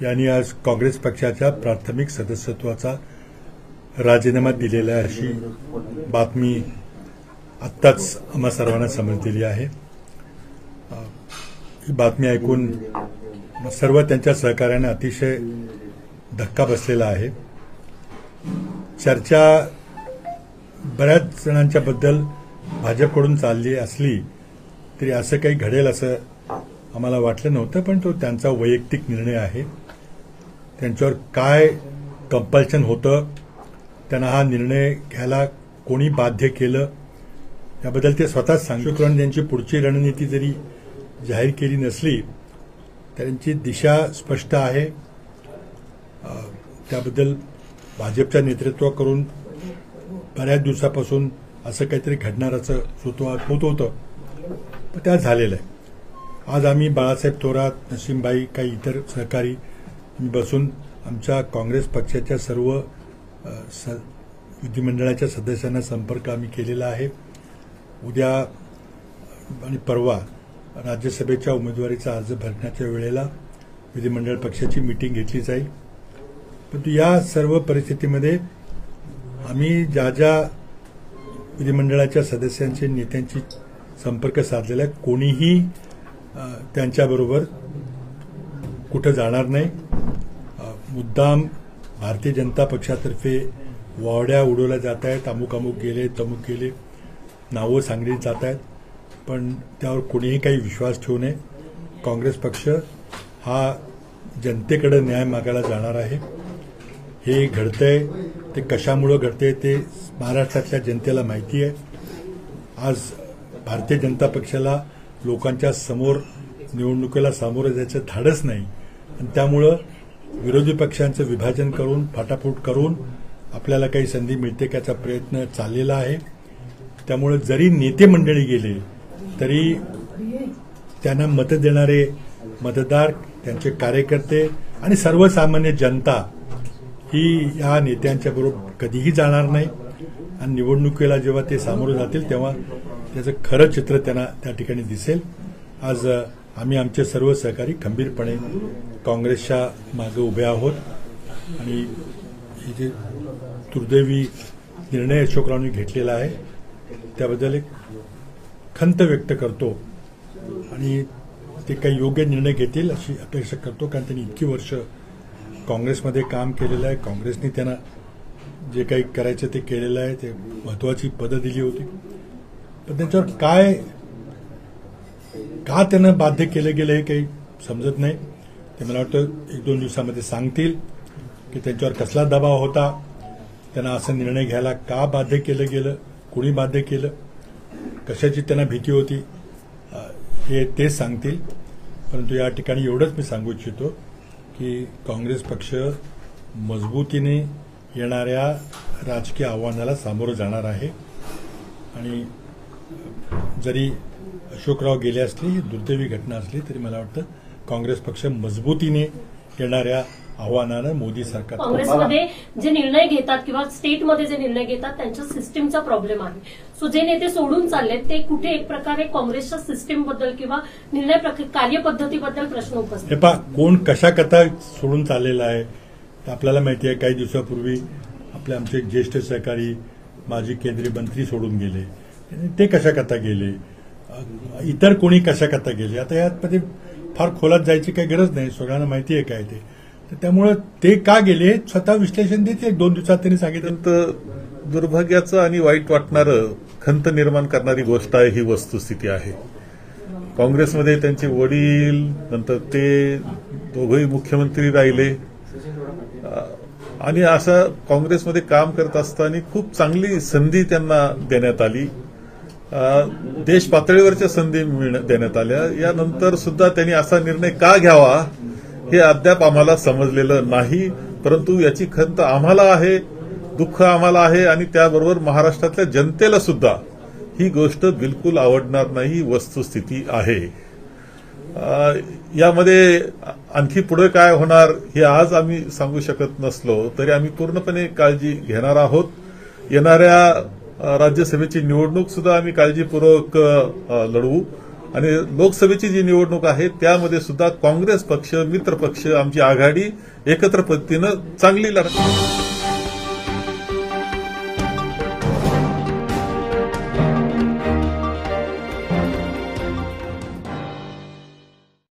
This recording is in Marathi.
यांनी आज काँग्रेस पक्षाच्या प्राथमिक सदस्यत्वाचा राजीनामा दिलेला आहे अशी बातमी आत्ताच आम्हा सर्वांना समजलेली आहे। ही बातमी ऐकून सर्व त्यांच्या सहकार्याने अतिशय धक्का बसलेला आहे। चर्चा बऱ्याच जणांच्या बद्दल भाजपकडून चालली असली तरी असं काही घडेल असं आम्हाला वाटलं नव्हतं, पण तो त्यांचा वैयक्तिक निर्णय आहे। त्यांच्यावर काय कंपल्शन होतं, त्यांना हा निर्णय घ्यायला कोणी बाध्य केलं याबद्दल ते स्वतःच सांगू शकतात। त्यांची पुढची रणनीती जरी जाहीर केली नसली त्यांची दिशा स्पष्ट आहे। त्याबद्दल भाजपच्या नेतृत्वाकडून बऱ्याच दिवसापासून असं काहीतरी घडणाराचं होत होतं, पण त्या झालेलं आहे। आज आम्ही बाळासाहेब थोरात, नसीमबाई, काही इतर सहकारी बसून आमच्या काँग्रेस पक्षाच्या सर्व विधिमंडळाच्या सदस्यांना संपर्क आम्ही केलेला आहे। उद्या आणि परवा राज्यसभेच्या उमेदवारीचा अर्ज भरण्याच्या वेळेला विधिमंडळ पक्षाची मीटिंग घेतली जाईल। परंतु या सर्व परिस्थितीमध्ये आम्ही ज्या ज्या विधिमंडळाच्या सदस्यांचे नेत्यांची संपर्क साधलेला आहे, कोणीही त्यांच्याबरोबर कुठं जाणार नाही। मुद्दाम भारतीय जनता पक्षातर्फे वावड्या उडवल्या जात आहेत, अमुक अमुक गेले, तमुक गेले, नावं सांगली जात आहेत, पण त्यावर कोणीही काही विश्वास ठेवू नये। काँग्रेस पक्ष हा जनतेकडे न्याय मागायला जाणार आहे। हे घडतंय ते कशामुळे घडतंय ते महाराष्ट्रातल्या जनतेला माहिती आहे। आज भारतीय जनता पक्षाला लोकांच्या समोर निवडणुकीला सामोरं जायचं धाडस नाही आणि त्यामुळं विरोधी पक्षांचं विभाजन करून फाटाफूट करून आपल्याला काही संधी मिळते याचा प्रयत्न चाललेला आहे। त्यामुळे जरी नेते मंडळी गेले तरी त्यांना मत देणारे मतदार, त्यांचे कार्यकर्ते आणि सर्वसामान्य जनता ही या नेत्यांच्या बरोबर कधीही जाणार नाही आणि निवडणुकीला जेव्हा ते सामोरं जातील तेव्हा त्याचं खरं चित्र त्यांना त्या ठिकाणी दिसेल। आज आम्ही आमचे सर्व सहकारी खंबीरपणे काँग्रेसच्या मागे उभे आहोत आणि हे जे दुर्दैवी निर्णय अशोकरावांनी घेतलेला आहे त्याबद्दल एक खंत व्यक्त करतो आणि ते काही योग्य निर्णय घेतील अशी अपेक्षा करतो, कारण त्यांनी इतकी वर्ष काँग्रेसमध्ये काम केलेलं आहे। काँग्रेसने त्यांना जे काही करायचं ते केलेलं आहे, ते महत्त्वाची पदं दिली होती, पण त्यांच्यावर का त्यांना बाध्य केलं गेलं हे काही समजत नाही। ते मला वाटतं 1-2 दिवसामध्ये सांगतील की त्यांच्यावर कसला दबाव होता, त्यांना असा निर्णय घ्यायला का बाध्य केलं गेलं, कुणी बाध्य केलं, कशाची त्यांना भीती होती, हे तेच सांगतील। परंतु या ठिकाणी एवढंच मी सांगू इच्छितो की काँग्रेस पक्ष मजबूतीने येणाऱ्या राजकीय आव्हानाला सामोरं जाणार आहे आणि जरी अशोकराव गेले असले, दुर्दैवी घटना असली तरी मला वाटतं काँग्रेस पक्ष मजबूतीने येणाऱ्या आव्हानानं मोदी सरकार काँग्रेसमध्ये जे निर्णय घेतात किंवा स्टेटमध्ये जे निर्णय घेतात त्यांच्या सिस्टीमचा प्रॉब्लेम आहे। सो जे नेते सोडून चाललेत ते कुठे एक प्रकारे काँग्रेसच्या सिस्टीमबद्दल किंवा निर्णय कार्यपद्धतीबद्दल प्रश्न उपस्थित कोण कशाकरता सोडून चाललेला आहे आपल्याला माहिती आहे। काही दिवसापूर्वी आमचे ज्येष्ठ सहकारी माजी केंद्रीय मंत्री सोडून गेले, ते कशाकरता गेले, इतर कोणी कशाकरता गेले, आता यामध्ये फार खोलात जायची काही गरज नाही, सगळ्यांना माहिती आहे काय ते। तर त्यामुळे ते का गेले स्वतः विश्लेषण देते। 2 दिवसात त्यांनी सांगितलं। तर दुर्भाग्याचं आणि वाईट वाटणारं, खंत निर्माण करणारी गोष्ट आहे ही वस्तुस्थिती आहे। काँग्रेसमध्ये त्यांचे वडील, नंतर ते दोघंही मुख्यमंत्री राहिले आणि असं काँग्रेसमध्ये काम करत असताना खूप चांगली संधी त्यांना देण्यात आली, देश पातळीवरच्या संधी देण्यात आल्या। यानंतर सुद्धा त्यांनी असा निर्णय का घ्यावा हे अद्याप आम्हाला समजलेलं नाही, परंतु याची खंत आम्हाला आहे, दुःख आम्हाला आहे आणि त्याबरोबर महाराष्ट्रातल्या जनतेला सुद्धा ही गोष्ट बिलकुल आवडणार नाही, वस्तुस्थिती आहे। यामध्ये आणखी पुढे काय होणार हे आज आम्ही सांगू शकत नसलो तरी आम्ही पूर्णपणे काळजी घेणार आहोत। येणाऱ्या राज्यसभेची निवडणूक सुद्धा आम्ही काळजीपूर्वक लढवू आणि लोकसभेची जी निवडणूक आहे त्यामध्ये सुद्धा काँग्रेस पक्ष, मित्र पक्ष, आमची आघाडी एकत्र पद्धतीनं चांगली लढत